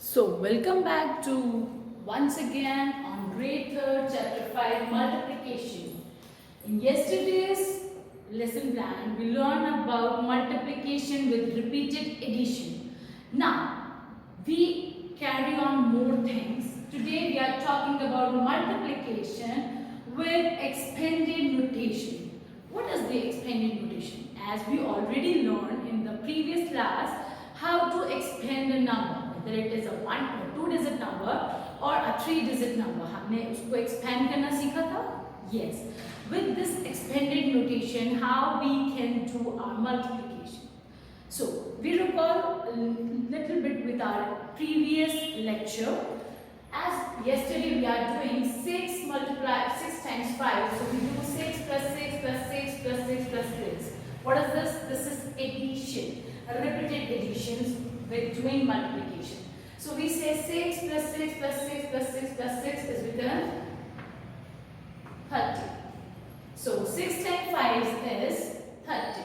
So, welcome back to once again on grade 3rd, chapter 5 multiplication. In yesterday's lesson plan, we learned about multiplication with repeated addition. Now, we carry on more things. Today, we are talking about multiplication with expanded notation. What is the expanded notation? As we already learned in the previous class, how to expand a number. Whether it is a 1 or 2 digit number or a 3 digit number, हमने उसको expand करना सीखा था? Yes. With this expanded notation, how we can do our multiplication. So we recall a little bit with our previous lecture. As yesterday we are doing 6 times 5. So we do 6 plus 6 plus 6 plus 6 plus 6. What is this? This is addition. Repeated additions with doing multiplication. So we say 6 plus 6 plus 6 plus 6 plus 6 is written 30. So 6 times 5 is 30.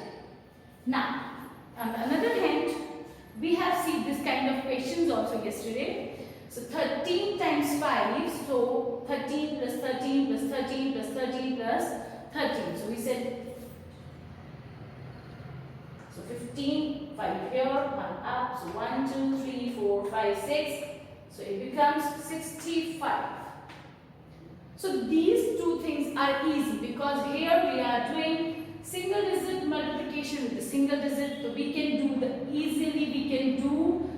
Now, on another hand, we have seen this kind of questions also yesterday. So 13 times 5, so 13 plus 13 plus 13 plus 13 plus 13. So we said, so 15, 5 here, 1 up, so 1, 2, 3, 4, 5, 6. So it becomes 65. So these two things are easy because here we are doing single digit multiplication with a single digit. So we can do we can do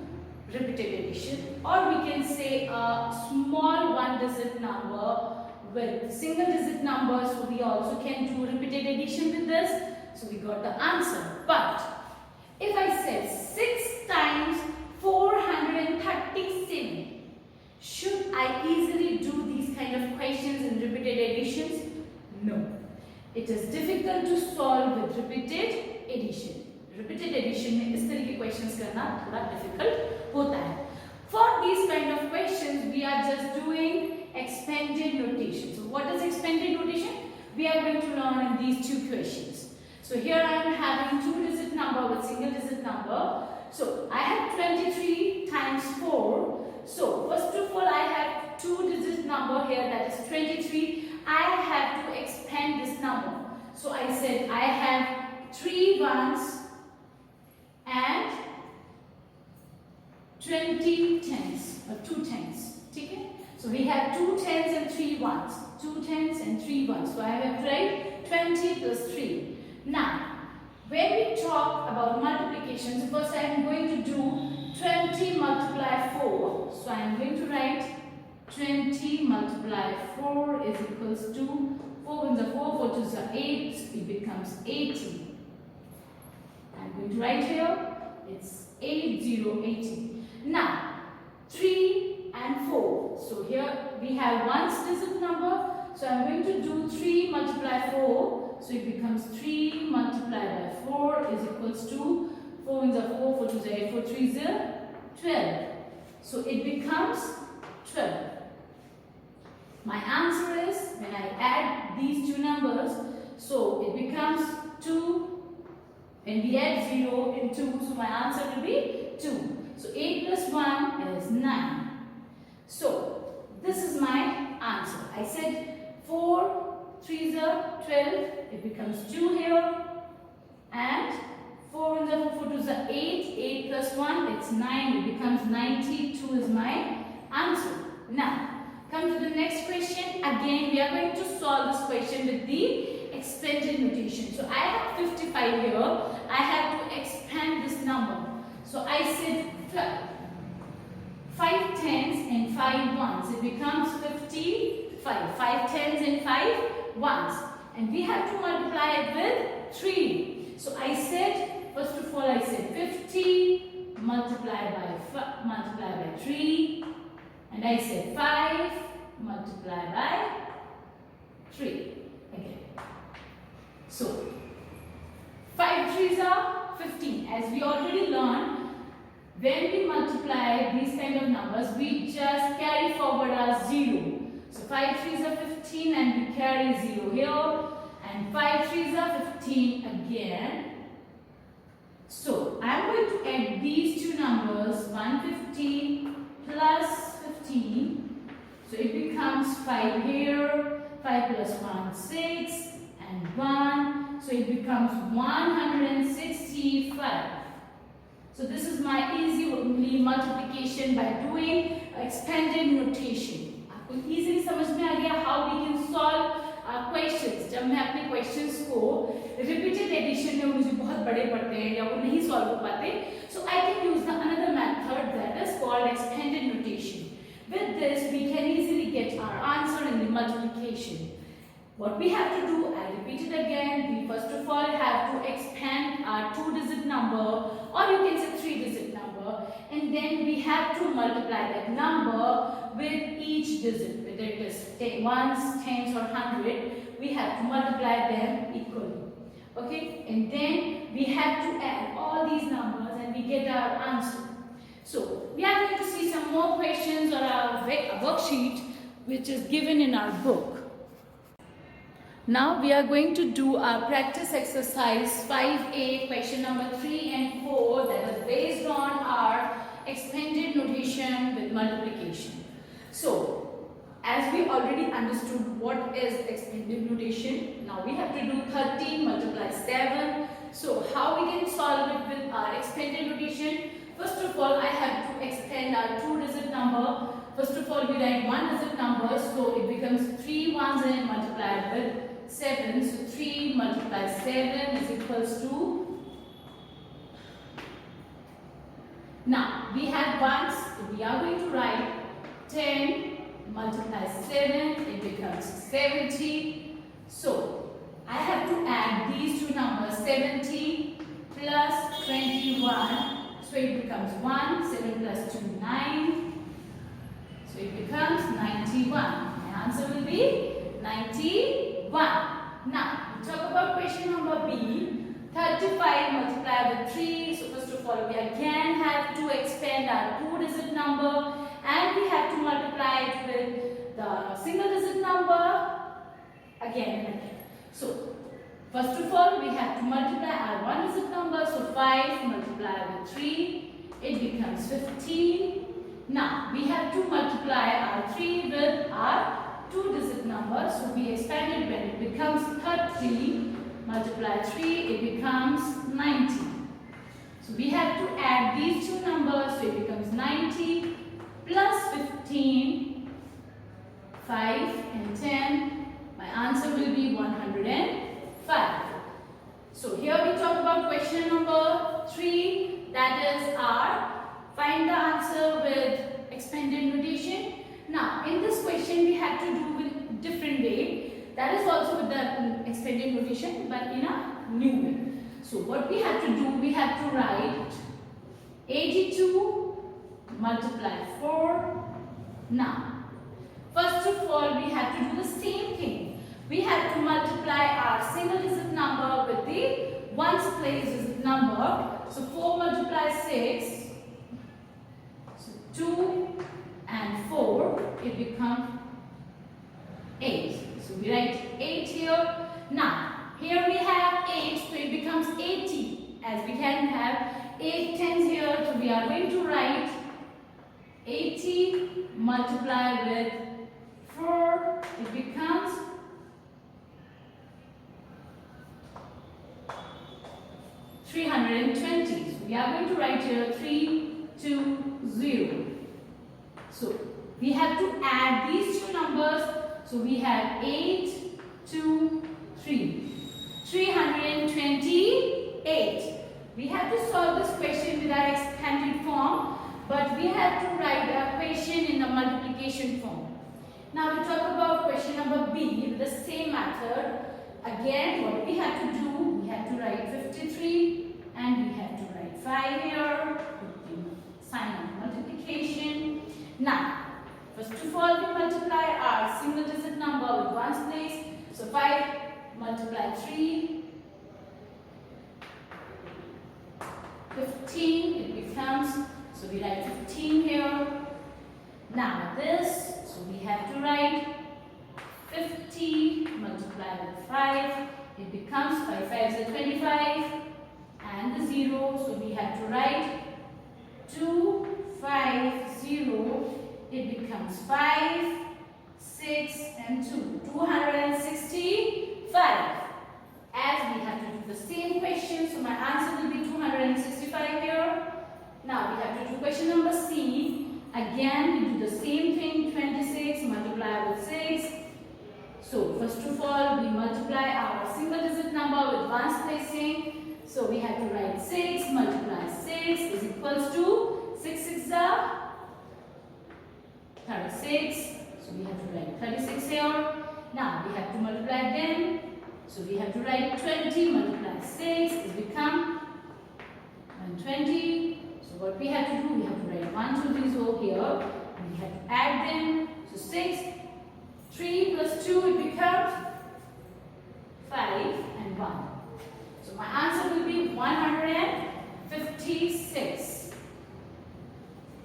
repeated addition, or we can say a small one digit number with single digit numbers. So we also can do repeated addition with this. So we got the answer. But if I said 6 times 437, should I easily do these kind of questions in repeated additions? No. It is difficult to solve with repeated addition. Repeated addition में इस तरह के questions करना थोड़ा difficult होता है. For these kind of questions, we are just doing expanded notation. So what is expanded notation? We are going to learn in these two questions. So here I am having 2 digit number with single digit number. So I have 23 times 4. So first of all I have 2 digit number here, that is 23. I have to expand this number. So I said I have 3 ones and 20 tens or 2 tens. Okay? So we have 2 tens and 3 ones. 2 tens and 3 ones. So I have to write 20 plus 3. Now, when we talk about multiplication, so first I am going to do 20 multiply 4. So I am going to write 20 multiply 4 is equals to 4 ones are 4, 4 twos are 8, it becomes 80. I am going to write here, it's 80. Now, 3 and 4. So here we have one digit number. So I am going to do 3 multiply 4. So it becomes 3 multiplied by 4 is equals to 4 ones are 4, 4 twos are 8, 4 threes are 12. So it becomes 12. My answer is, when I add these two numbers, so it becomes 2. When we add 0 in 2, so my answer will be 2. So 8 plus 1 is 9. So this is my answer. I said 4 threes are 12, it becomes 2 here, and 4 ones are 4, 4 twos are 8, 8 plus 1, it's 9, it becomes 92 is my answer. Now, come to the next question. Again, we are going to solve this question with the expanded notation. So I have 55 here, I have to expand this number. So I said 5 tens and 5 ones, it becomes 55. 5 tens and 5 ones, and we have to multiply it with 3. So I said, first of all I said 50 multiplied by 3, and I said 5 multiplied by 3 again. So 5 threes are 15. As we already learned, when we multiply these kind of numbers, we just carry forward our 0. So 5 threes are 15 and we carry 0 here, and 5 threes are 15 again. So I am going to add these two numbers, 150 becomes 5 here, 5 plus 1, 6, and 1. So it becomes 165. So this is my easy multiplication by doing expanded notation. आपको easily समझ में आ गया how we can solve questions. जब मैं अपने questions को repeated addition में मुझे बहुत बड़े पड़ते हैं या वो नहीं solve हो पाते, so I can use another method that is called expanded notation. With this, we can easily get our answer in the multiplication. What we have to do, I repeat it again, we first of all have to expand our 2-digit number, or you can say 3-digit number, and then we have to multiply that number with each digit, whether it is ones, tens or 100, we have to multiply them equally. Okay, and then we have to add all these numbers and we get our answer. So we are going to see some more questions on our worksheet which is given in our book. Now we are going to do our practice exercise 5A, question number 3 and 4, that is based on our expanded notation with multiplication. So, as we already understood what is expanded notation, now we have to do 13 multiply 7. So, how we can solve it with our expanded notation? First of all, I have to expand our 2-digit number. First of all, we write 1-digit number, so it becomes 3 ones and multiplied with 7. So 3 multiplied 7 is equals to. Now we have ones, so we are going to write 10 multiplied 7, it becomes 70. So I have to add these two numbers, 70 plus 21. So it becomes 1, 7 plus 2, 9. So it becomes 91. My answer will be 91. Now, we talk about question number B. 35 multiplied with 3. So first of all, we again have to expand our 2-digit number and we have to multiply it with the single-digit number again and again. So first of all, we have to multiply our 1-digit number. So 5 multiplied with 3, it becomes 15. Now we have to multiply our 3 with our 2-digit number, so we expanded when it becomes 30 multiply 3, it becomes 90. So we have to add these two numbers, so it becomes 90 plus 15, 5 and 10. My answer will be 105. So here we talk about question number 3, that is our find the answer with expanded notation. Now, in this question, we have to do with different way. That is also with the expanded notation, but in a new way. So, what we have to do, we have to write 82 multiply 4. Now, first of all, we have to do the same thing. We have to multiply our single-digit number with the ones place digit number. So, 4 multiply 6. So, 2 and 4, it becomes 8. So we write 8 here. Now, here we have 8, so it becomes 80. As we can have 8 tens here, so we are going to write 80 multiplied with 4, it becomes 320. So we are going to write here 320. So we have to add these two numbers. So we have 8, 2, 3. 328. We have to solve this question with our expanded form, but we have to write the equation in the multiplication form. Now we talk about question number B with the same method. Again, what we have to do, we have to write 53 and we have to write 5 here with the sign of multiplication. Now, first of all, we multiply our single-digit number with ones place. So 5 multiply 3, 15 it becomes. So we write 15 here. Now this, so we have to write 50 multiplied with 5. It becomes 5 5s are 25 and the 0. So we have to write 2, 5, 0. It becomes 5, 6, 6 and 2. 265. As we have to do the same question, so my answer will be 265 here. Now we have to do question number C. Again, we do the same thing, 26 multiply with 6. So first of all, we multiply our single digit number with ones placing. So we have to write 6 multiply 6 is equals to 6 6 are 36. So we have to write 36 here. Now we have to multiply them. So we have to write 20 multiply 6 is become 120. So what we have to do, we have to write 1 2 3 over here. And we have to add them. So 6, 3 plus 2 it becomes 5 and 1. So my answer will be 156.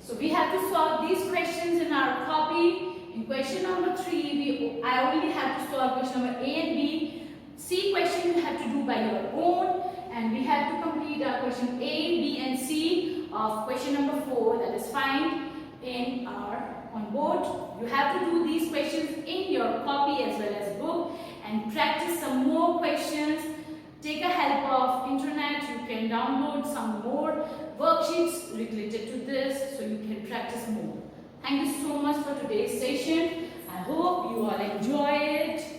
So we have to solve these questions in our copy. In question number 3, I only have to solve question number A and B. C question you have to do by your own, and we have to complete our question A, B and C of question number 4, that is find in our on board. You have to do these questions in your copy as well as book and practice some more questions. Take a help of internet. You can download some more worksheets related to this so you can practice more. Thank you so much for today's session. I hope you all enjoy it.